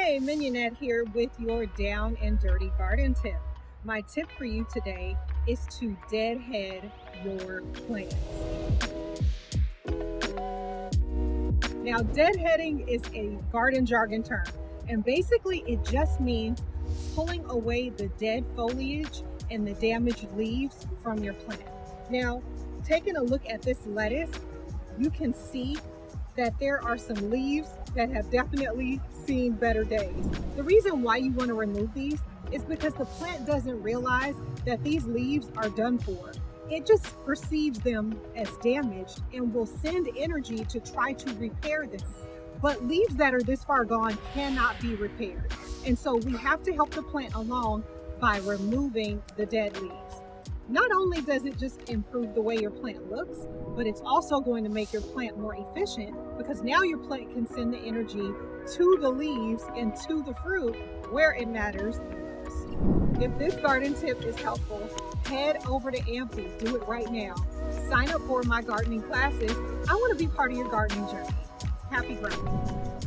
Hey, Mignonette here with your down and dirty garden tip. My tip for you today is to deadhead your plants. Now, deadheading is a garden jargon term, and basically it just means pulling away the dead foliage and the damaged leaves from your plant. Now, taking a look at this lettuce, you can see that there are some leaves that have definitely seen better days. The reason why you want to remove these is because the plant doesn't realize that these leaves are done for. It just perceives them as damaged and will send energy to try to repair them. But leaves that are this far gone cannot be repaired. And so we have to help the plant along by removing the dead leaves. Not only does it just improve the way your plant looks, but it's also going to make your plant more efficient because now your plant can send the energy to the leaves and to the fruit where it matters most. If this garden tip is helpful, head over to Amphy. Do it right now. Sign up for my gardening classes. I want to be part of your gardening journey. Happy growing.